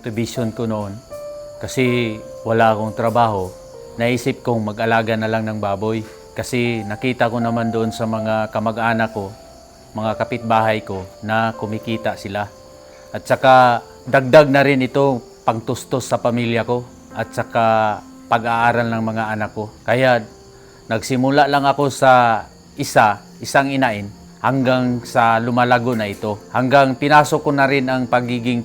motivation ko noon. Kasi wala akong trabaho. Naisip kong mag-alaga na lang ng baboy. Kasi nakita ko naman doon sa mga kamag-anak ko, mga kapitbahay ko, na kumikita sila. At saka dagdag na rin ito pangtustos sa pamilya ko. At saka pag-aaral ng mga anak ko. Kaya nagsimula lang ako sa isang inain hanggang sa lumalago na ito. Hanggang pinasok ko na rin ang pagiging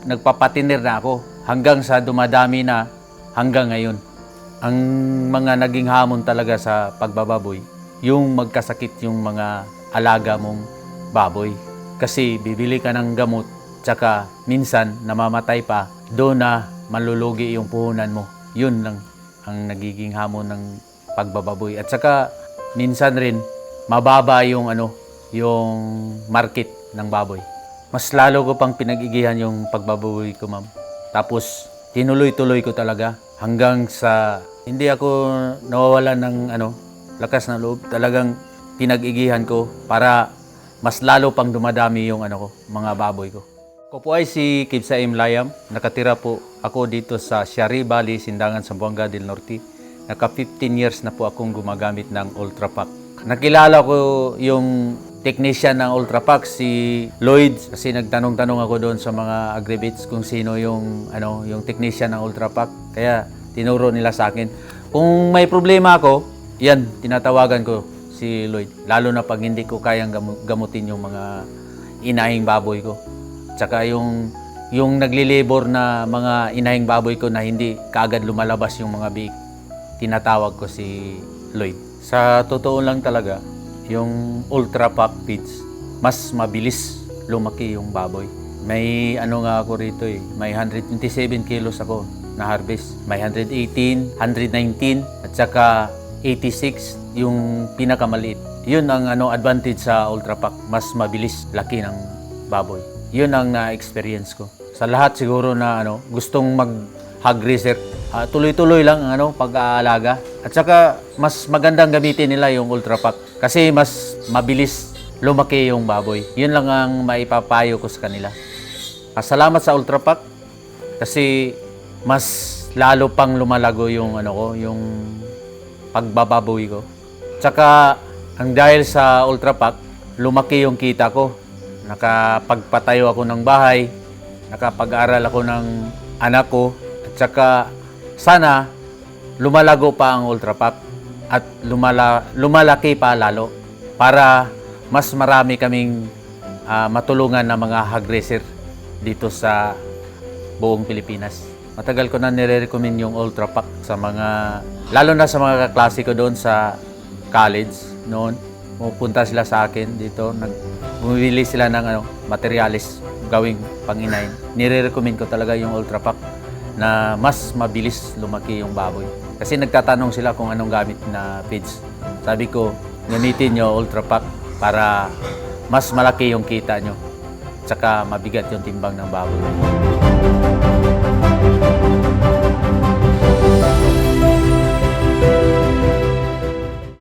nagpapatinir na ako. Hanggang sa dumadami na hanggang ngayon. Ang mga naging hamon talaga sa pagbababoy, yung magkasakit yung mga alaga mong baboy. Kasi bibili ka ng gamot, tsaka minsan namamatay pa, doon na malulugi yung puhunan mo. Yun lang ang nagiging hamon ng pagbababoy. At saka minsan rin mababa yung market ng baboy. Mas lalo ko pang pinag-igihan yung pagbababoy ko, ma'am. Tapos tinuloy-tuloy ko talaga hanggang sa hindi ako nawawalan ng lakas ng loob. Talagang pinag-igihan ko para mas lalo pang dumadami yung mga baboy ko. Ako po ay si Kibsaim Layam. Nakatira po ako dito sa Shari Valley, Sindangan, Zamboanga del Norte. Naka 15 years na po akong gumagamit ng Ultrapac. Nakilala ko yung technician ng Ultrapac, si Lloyd, kasi nagtanong-tanong ako doon sa mga agribits kung sino yung technician ng Ultrapac. Kaya tinuro nila sa akin. Kung may problema ako, yan, tinatawagan ko si Lloyd. Lalo na pag hindi ko kayang gamutin yung mga inahing baboy ko. Tsaka yung nagli-labor na mga inahing baboy ko na hindi kaagad lumalabas yung mga biik, tinatawag ko si Lloyd. Sa totoo lang talaga, yung Ultrapac feeds, mas mabilis lumaki yung baboy. May nga ako rito may 127 kilos ako na harvest. May 118, 119, at saka 86 yung pinakamaliit. Yun ang advantage sa Ultrapac, mas mabilis laki ng baboy. Yun ang na-experience ko. Sa lahat siguro na gustong mag-hog raiser, tuloy-tuloy lang ang pag-aalaga. At saka mas magandang gamitin nila yung Ultrapac kasi mas mabilis lumaki yung baboy. Yun lang ang maipapayo ko sa kanila. Salamat sa Ultrapac kasi mas lalo pang lumalago yung yung pagbababoy ko. Tsaka ang dahil sa Ultrapac, lumaki yung kita ko. Nakapagpatayo ako ng bahay, nakapag-aral ako ng anak ko, at saka sana lumalago pa ang Ultrapac at lumalaki pa lalo para mas marami kaming matulungan na mga hog raiser dito sa buong Pilipinas. Matagal ko na nire-recommend yung Ultrapac sa lalo na sa mga kaklase ko doon sa college noon. Pupunta sila sa akin dito, bumibili sila ng materialis gawing panginain. Nire-recommend ko talaga yung Ultrapac na mas mabilis lumaki yung baboy. Kasi nagtatanong sila kung anong gamit na feeds. Sabi ko, gamitin nyo Ultrapac para mas malaki yung kita nyo. Tsaka mabigat yung timbang ng baboy.